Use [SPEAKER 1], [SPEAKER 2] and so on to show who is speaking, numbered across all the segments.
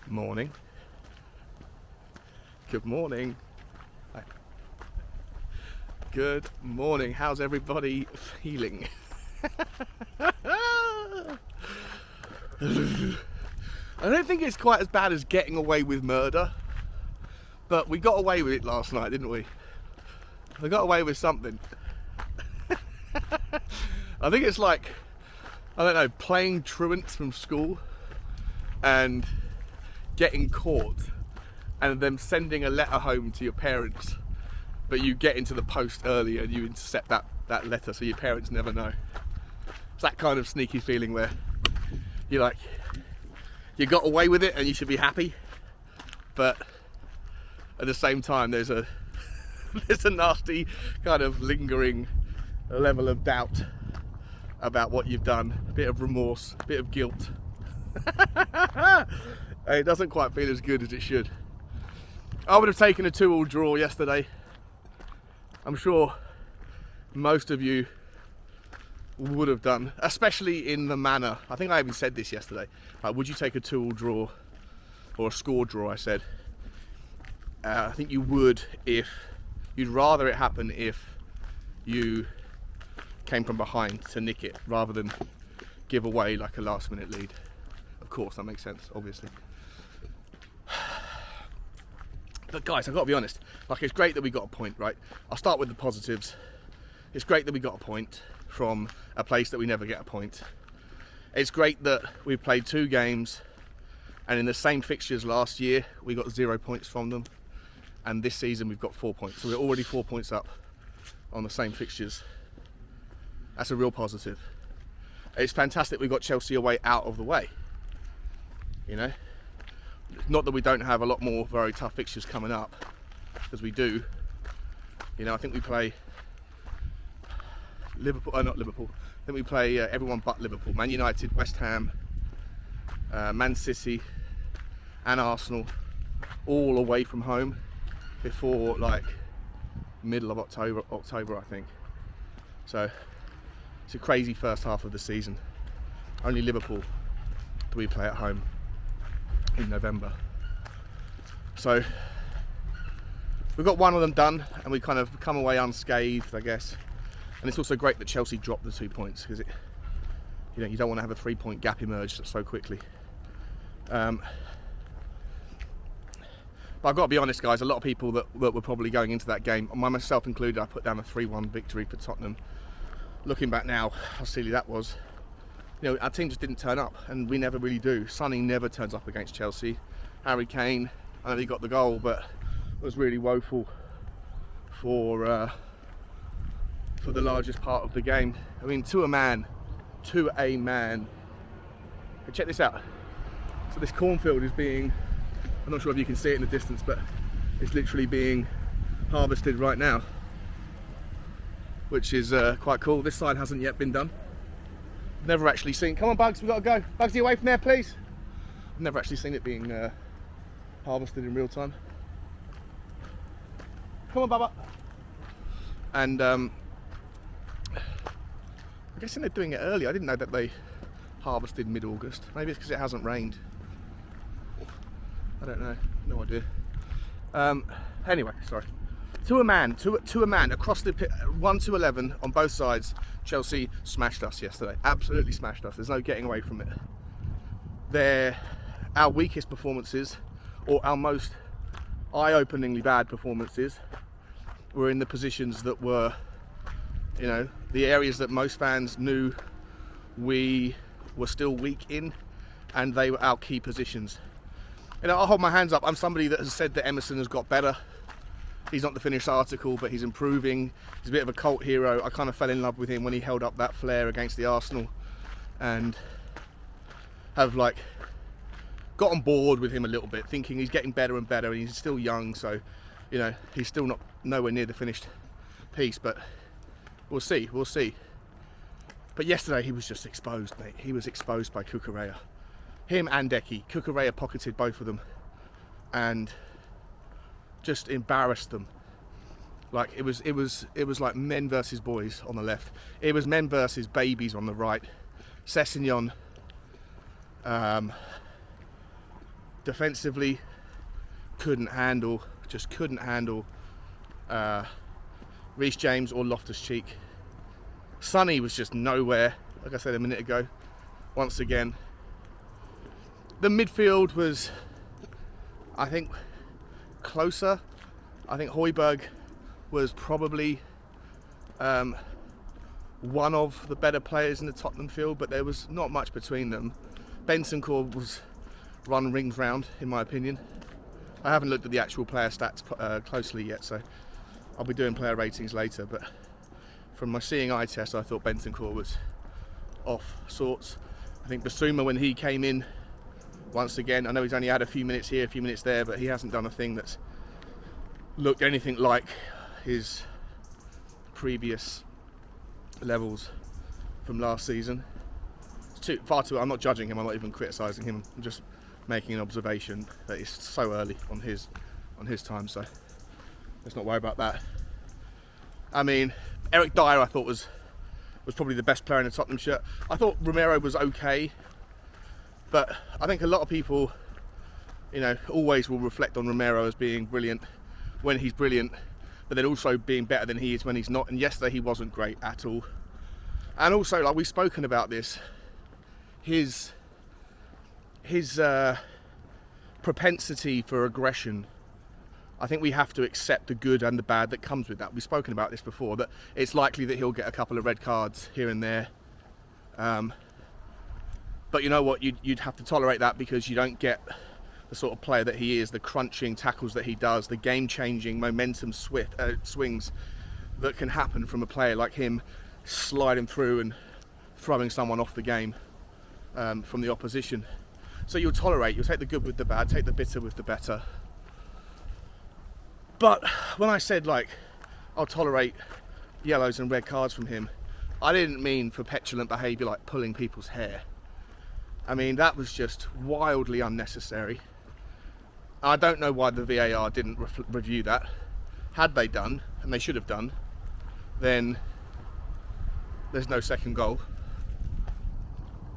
[SPEAKER 1] Morning. Good morning. Hi. Good morning. How's everybody feeling? I don't think it's quite as bad as getting away with murder, but we got away with it last night, didn't we? We got away with something. I think it's like, I don't know, playing truants from school and getting caught and then sending a letter home to your parents, but you get into the post early and you intercept that letter so your parents never know. It's that kind of sneaky feeling where you're like, you got away with it and you should be happy, but at the same time there's a nasty kind of lingering level of doubt about what you've done, a bit of remorse, a bit of guilt. It doesn't quite feel as good as it should. I would have taken a 2-2 draw yesterday. I'm sure most of you would have done, especially in the manner. I think I even said this yesterday. Would you take a 2-2 draw or a score draw? I said. I think you would if you'd rather it happen if you came from behind to nick it rather than give away like a last-minute lead. Of course, that makes sense, obviously. But guys, I've got to be honest, like, it's great that we got a point, right? I'll start with the positives. It's great that we got a point from a place that we never get a point. It's great that we've played 2 games and in the same fixtures last year we got 0 points from them, and this season we've got 4 points. So we're already 4 points up on the same fixtures. That's a real positive. It's fantastic we got Chelsea away out of the way. You know, not that we don't have a lot more very tough fixtures coming up, because we do. You know, I think we play Liverpool, not Liverpool. I think we play everyone but Liverpool. Man United, West Ham, Man City and Arsenal, all away from home before like middle of October I think. So it's a crazy first half of the season. Only Liverpool do we play at home in November. So we've got one of them done and we kind of come away unscathed, I guess. And it's also great that Chelsea dropped the 2 points, because it, you know, you don't want to have a 3-point gap emerge so quickly. But I've got to be honest, guys, a lot of people that were probably going into that game, myself included, I put down a 3-1 victory for Tottenham. Looking back now, how silly that was. You know, our team just didn't turn up, and we never really do. Sonny never turns up against Chelsea. Harry Kane, I know he got the goal, but it was really woeful for the largest part of the game. I mean, to a man. Hey, check this out. So this cornfield is being, I'm not sure if you can see it in the distance, but it's literally being harvested right now, which is quite cool. This side hasn't yet been done. Never actually seen, come on Bugs, we've got to go. Bugsy, away from there please. I've never actually seen it being harvested in real time. Come on Bubba. And I'm guessing they're doing it early. I didn't know that they harvested mid-August. Maybe it's because it hasn't rained. I don't know, no idea. Anyway, sorry. To a man across the pit, 1-11 on both sides. Chelsea smashed us yesterday. Absolutely smashed us. There's no getting away from it. They're our weakest performances, or our most eye-openingly bad performances, were in the positions that were, you know, the areas that most fans knew we were still weak in, and they were our key positions. You know, I'll hold my hands up. I'm somebody that has said that Emerson has got better. He's not the finished article, but he's improving. He's a bit of a cult hero. I kind of fell in love with him when he held up that flare against the Arsenal, and have like got on board with him a little bit, thinking he's getting better and better, and he's still young, so you know he's still not nowhere near the finished piece. But we'll see. But yesterday he was just exposed, mate. He was exposed by Cucurella. Him and Decky. Cucurella pocketed both of them and just embarrassed them. Like it was like men versus boys on the left. It was men versus babies on the right. Sessegnon defensively, just couldn't handle Reece James or Loftus-Cheek. Sonny was just nowhere, like I said a minute ago, once again. The midfield was, I think, closer. I think Højbjerg was probably one of the better players in the Tottenham field, but there was not much between them. Bentancur was run rings round, in my opinion. I haven't looked at the actual player stats closely yet, so I'll be doing player ratings later, but from my seeing eye test, I thought Bentancur was off sorts. I think Basuma, when he came in, once again, I know he's only had a few minutes here, a few minutes there, but he hasn't done a thing that's looked anything like his previous levels from last season. It's far too. I'm not judging him. I'm not even criticising him. I'm just making an observation that it's so early on his time. So let's not worry about that. I mean, Eric Dyer, I thought was probably the best player in the Tottenham shirt. I thought Romero was okay, but I think a lot of people, always will reflect on Romero as being brilliant when he's brilliant, but then also being better than he is when he's not. And yesterday he wasn't great at all. And also, like we've spoken about this, his propensity for aggression. I think we have to accept the good and the bad that comes with that. We've spoken about this before, that it's likely that he'll get a couple of red cards here and there. But you know what? You'd have to tolerate that because you don't get the sort of player that he is, the crunching tackles that he does, the game-changing momentum swings that can happen from a player like him sliding through and throwing someone off the game from the opposition. So you'll take the good with the bad, take the bitter with the better. But when I said, I'll tolerate yellows and red cards from him, I didn't mean for petulant behaviour like pulling people's hair. I mean, that was just wildly unnecessary. I don't know why the VAR didn't review that. Had they done, and they should have done, then there's no second goal.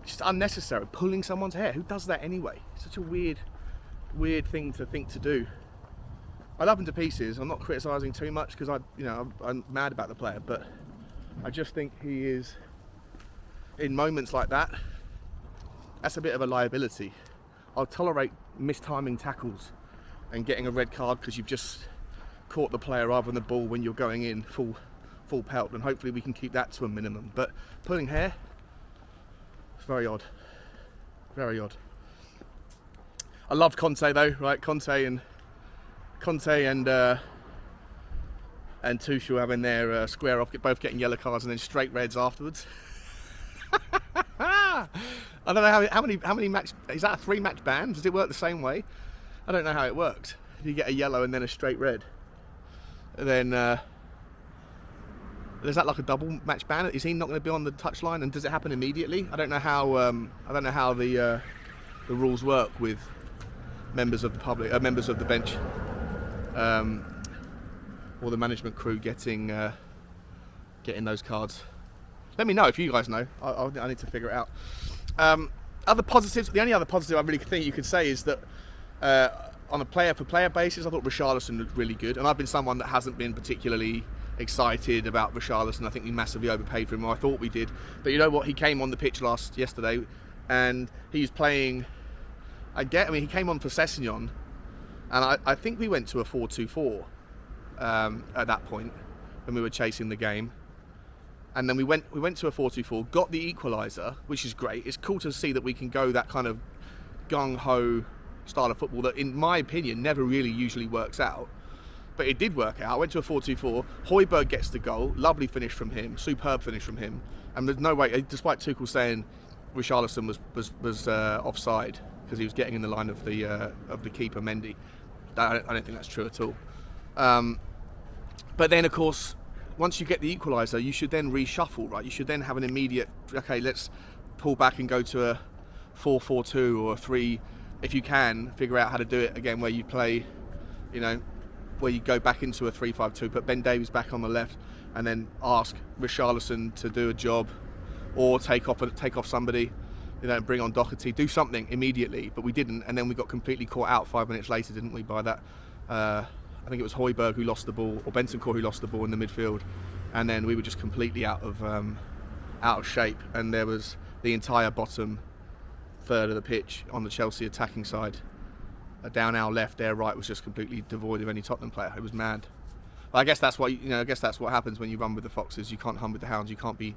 [SPEAKER 1] It's just unnecessary, pulling someone's hair. Who does that anyway? It's such a weird thing to think to do. I love him to pieces. I'm not criticising too much because I'm mad about the player, but I just think he is, in moments like that, that's a bit of a liability. I'll tolerate mistiming tackles and getting a red card because you've just caught the player rather than the ball when you're going in full pelt, and hopefully we can keep that to a minimum. But pulling hair, it's very odd. Very odd. I loved Conte though, right? Conte and Tuchel having their square off, both getting yellow cards and then straight reds afterwards. I don't know how many match, is that a 3-match ban? Does it work the same way? I don't know how it works. If you get a yellow and then a straight red, then is that like a double match ban? Is he not going to be on the touchline, and does it happen immediately? I don't know how the rules work with members of the public, members of the bench, or the management crew getting those cards. Let me know if you guys know. I need to figure it out. Other positives. The only other positive I really think you could say is that on a player-for-player basis, I thought Richarlison looked really good, and I've been someone that hasn't been particularly excited about Richarlison. I think we massively overpaid for him. I thought we did, but you know what? He came on the pitch yesterday, and he's playing. He came on for Sessegnon, and I think we went to a 4-2-4 at that point when we were chasing the game. And then we went to a 4-2-4, got the equaliser, which is great. It's cool to see that we can go that kind of gung-ho style of football that, in my opinion, never really usually works out. But it did work out. I went to a 4-2-4. Højbjerg gets the goal. Lovely finish from him. Superb finish from him. And there's no way, despite Tuchel saying Richarlison was offside because he was getting in the line of the keeper, Mendy. I don't think that's true at all. But then, of course, once you get the equaliser, you should then reshuffle, right? You should then have an immediate, okay, let's pull back and go to a 4-4-2 or a 3, if you can, figure out how to do it again, where you play, where you go back into a 3-5-2, put Ben Davies back on the left, and then ask Richarlison to do a job, or take off somebody. bring on Doherty, do something immediately, but we didn't, and then we got completely caught out 5 minutes later, didn't we, by that, I think it was Højbjerg who lost the ball, or Bentancur who lost the ball in the midfield, and then we were just completely out of shape, and there was the entire bottom third of the pitch on the Chelsea attacking side, down our left, their right was just completely devoid of any Tottenham player. It was mad. But I guess that's what happens when you run with the foxes. You can't hunt with the hounds. You can't be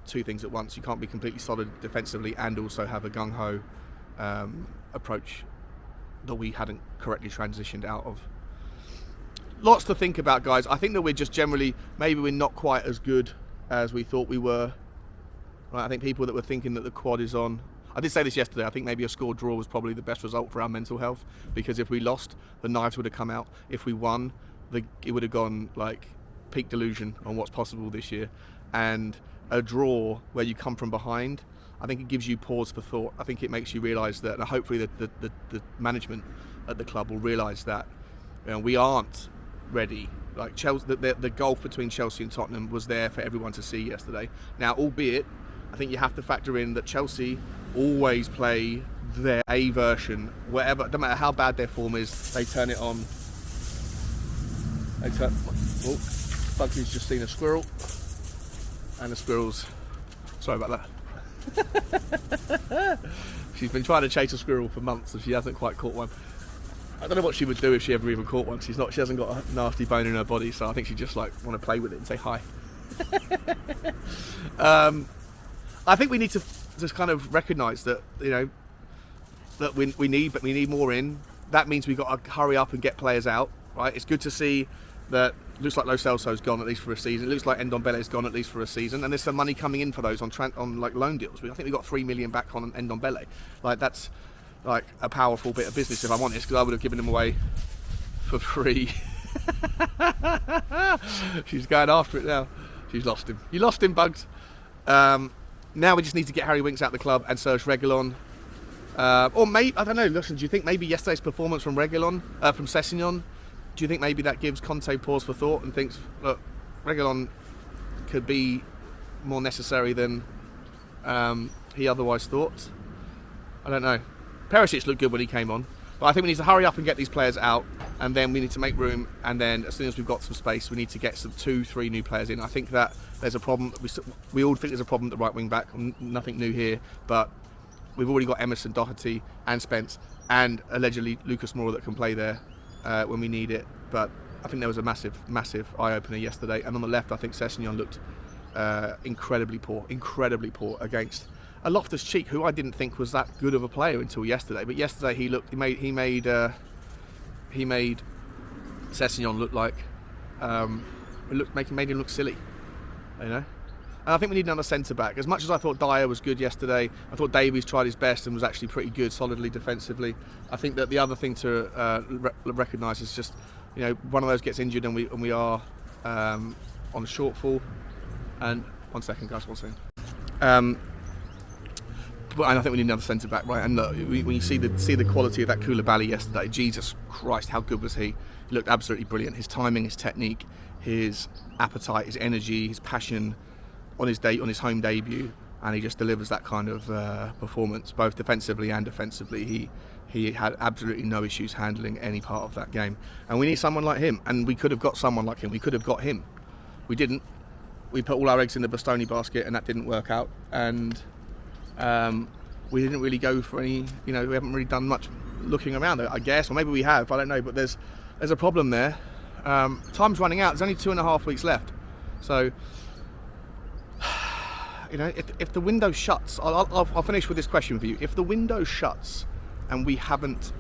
[SPEAKER 1] two things at once. You can't be completely solid defensively and also have a gung-ho approach that we hadn't correctly transitioned out of. Lots to think about, guys. I think that we're just generally, maybe we're not quite as good as we thought we were. Right? I think people that were thinking that the quad is on, I did say this yesterday, I think maybe a score draw was probably the best result for our mental health, because if we lost, the knives would have come out. If we won, it would have gone like peak delusion on what's possible this year. And a draw where you come from behind, I think it gives you pause for thought. I think it makes you realise that, and hopefully the management at the club will realise that we aren't ready. Like Chelsea, the gulf between Chelsea and Tottenham was there for everyone to see yesterday. Now, albeit, I think you have to factor in that Chelsea always play their A version, whatever, no matter how bad their form is, they turn it on. Bugsy's just seen a squirrel, and the squirrel's, sorry about that. She's been trying to chase a squirrel for months and she hasn't quite caught one. I don't know what she would do if she ever even caught one. She hasn't got a nasty bone in her body, so I think she just like want to play with it and say hi. I think we need to just kind of recognise that that we need more in. That means we've got to hurry up and get players out. Right? It's good to see that. Looks like Lo Celso's gone at least for a season. It looks like Ndombele's gone at least for a season, and there's some money coming in for those on like loan deals. I think we got 3 million back on Ndombele. Like that's like a powerful bit of business, if I'm honest, because I would have given them away for free. She's going after it now. She's lost him. You lost him, Bugs. Now we just need to get Harry Winks out of the club and Serge Reguilon. Or maybe, I don't know, listen, do you think maybe yesterday's performance from Sessegnon, do you think maybe that gives Conte pause for thought and thinks, look, Reguilon could be more necessary than he otherwise thought? I don't know. Perisic looked good when he came on, but I think we need to hurry up and get these players out, and then we need to make room, and then as soon as we've got some space, we need to get some 2-3 new players in. I think that there's a problem. We all think there's a problem at the right wing back. Nothing new here, but we've already got Emerson, Doherty and Spence, and allegedly Lucas Moura that can play there when we need it. But I think there was a massive eye-opener yesterday. And on the left, I think Sessegnon looked incredibly poor against a Loftus-Cheek, who I didn't think was that good of a player until yesterday. But yesterday he made Sessegnon look like made him look silly, And I think we need another centre-back. As much as I thought Dyer was good yesterday, I thought Davies tried his best and was actually pretty good, solidly defensively. I think that the other thing to recognise is just, one of those gets injured and we are on a shortfall. And 1 second, guys, 1 second. But I think we need another centre-back, right? And look, when you see the quality of that Koulibaly yesterday, Jesus Christ, how good was he? He looked absolutely brilliant. His timing, his technique, his appetite, his energy, his passion on his home debut, and he just delivers that kind of performance, both defensively and offensively. He had absolutely no issues handling any part of that game, and we need someone like him. And we could have got someone like him. We could have got him. We didn't. We put all our eggs in the Bastoni basket, and that didn't work out. And we didn't really go for any. We haven't really done much looking around, I guess, or maybe we have. I don't know. But there's a problem there. Time's running out. There's only 2.5 weeks left, so. If the window shuts, I'll finish with this question for you. If the window shuts and we haven't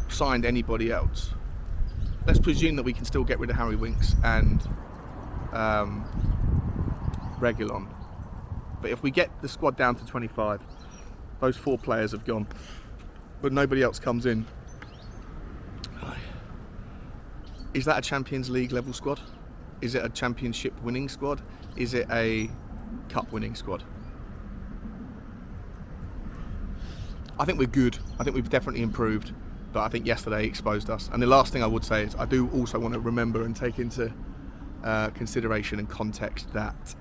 [SPEAKER 1] signed anybody else, let's presume that we can still get rid of Harry Winks and Reguilon. But if we get the squad down to 25, those 4 players have gone, but nobody else comes in. Is that a Champions League level squad? Is it a championship winning squad? Is it a cup winning squad? I think we're good. I think we've definitely improved, but I think yesterday exposed us. And the last thing I would say is I do also want to remember and take into consideration and context that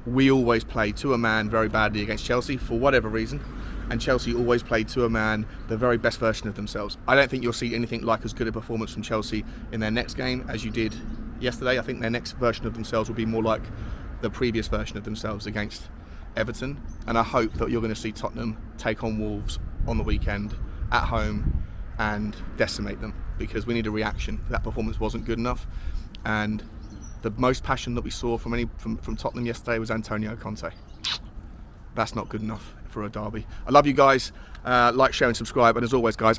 [SPEAKER 1] we always play to a man very badly against Chelsea for whatever reason, and Chelsea always play to a man the very best version of themselves. I don't think you'll see anything like as good a performance from Chelsea in their next game as you did yesterday. I think their next version of themselves will be more like the previous version of themselves against Everton, and I hope that you're going to see Tottenham take on Wolves on the weekend at home and decimate them, because we need a reaction. That performance wasn't good enough, and the most passion that we saw from Tottenham yesterday was Antonio Conte. That's not good enough for a derby. I love you guys. Like, share and subscribe, and as always guys,